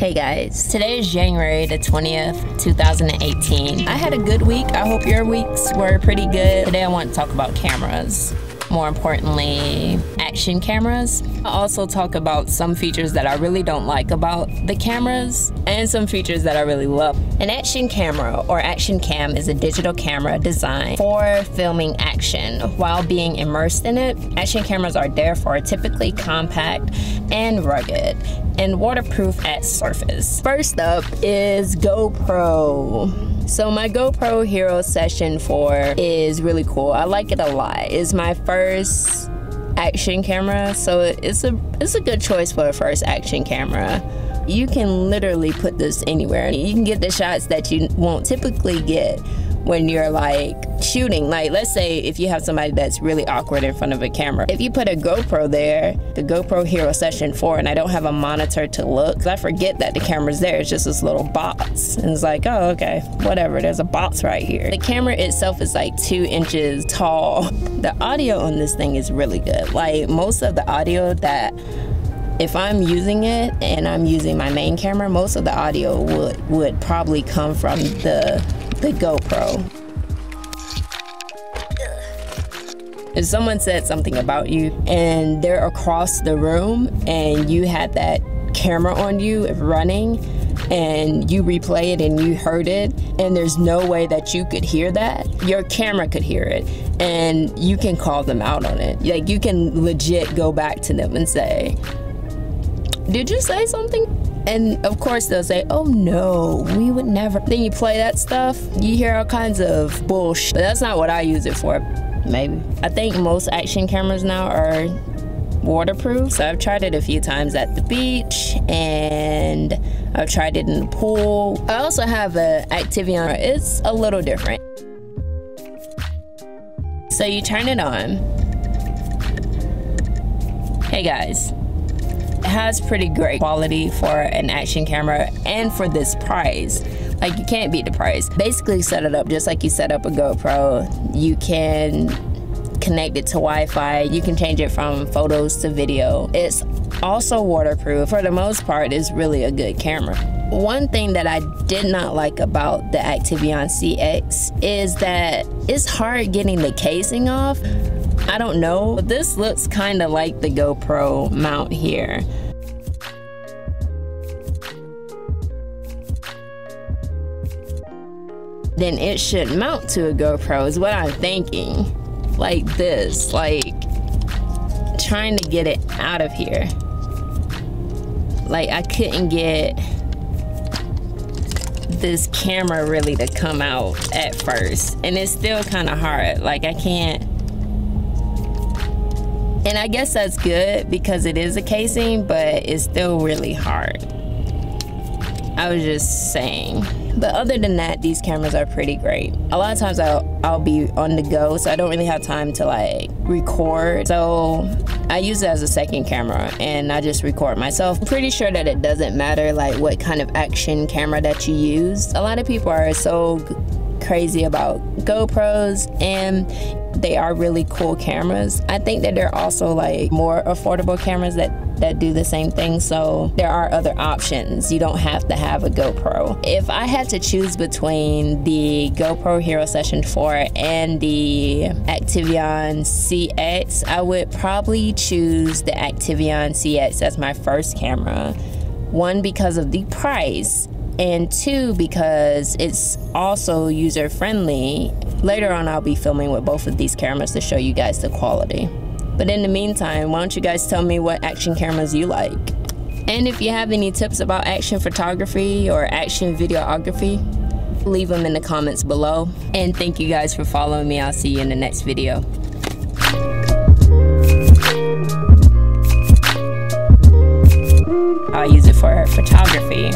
Hey guys, today is January the 20th, 2018. I had a good week. I hope your weeks were pretty good. Today I want to talk about cameras. More importantly, action cameras. I'll also talk about some features that I really don't like about the cameras and some features that I really love. An action camera or action cam is a digital camera designed for filming action while being immersed in it. Action cameras are therefore typically compact and rugged and waterproof at surface. First up is GoPro. So my GoPro Hero Session 4 is really cool. I like it a lot. It's my first action camera, so it's a good choice for a first action camera. You can literally put this anywhere. You can get the shots that you won't typically get when you're like shooting. Like, let's say if you have somebody that's really awkward in front of a camera. If you put a GoPro there, the GoPro Hero Session 4, and I don't have a monitor to look, I forget that the camera's there. It's just this little box. And it's like, oh, okay, whatever. There's a box right here. The camera itself is like 2 inches tall. The audio on this thing is really good. Like, most of the audio that, if I'm using it and I'm using my main camera, most of the audio would probably come from the GoPro. If someone said something about you and they're across the room and you had that camera on you running and you replay it and you heard it and there's no way that you could hear that, your camera could hear it and you can call them out on it. Like, you can legit go back to them and say, did you say something? And of course they'll say, oh no, we would never. Then you play that stuff, you hear all kinds of bullshit. But that's not what I use it for, maybe. I think most action cameras now are waterproof. So I've tried it a few times at the beach and I've tried it in the pool. I also have an Activion. It's a little different. So you turn it on. Hey guys. It has pretty great quality for an action camera and for this price. Like, you can't beat the price. Basically set it up just like you set up a GoPro. You can connect it to Wi-Fi. You can change it from photos to video. It's also waterproof. For the most part, it's really a good camera. One thing that I did not like about the Activion CX is that it's hard getting the casing off. I don't know, but this looks kind of like the GoPro mount here. Then it should mount to a GoPro is what I'm thinking. Like this, like trying to get it out of here. Like, I couldn't get this camera really to come out at first. And it's still kind of hard. Like, I can't. And I guess that's good because it is a casing, but it's still really hard. I was just saying. But other than that, these cameras are pretty great. A lot of times I'll be on the go, so I don't really have time to like record. So I use it as a second camera and I just record myself. I'm pretty sure that it doesn't matter like what kind of action camera that you use. A lot of people are so crazy about GoPros and they are really cool cameras. I think that there are also like more affordable cameras that do the same thing, so there are other options. You don't have to have a GoPro. If I had to choose between the GoPro Hero Session 4 and the Activion CX, I would probably choose the Activion CX as my first camera. One, because of the price, and two, because it's also user-friendly. Later on, I'll be filming with both of these cameras to show you guys the quality. But in the meantime, why don't you guys tell me what action cameras you like? And if you have any tips about action photography or action videography, leave them in the comments below. And thank you guys for following me. I'll see you in the next video. I'll use it for photography.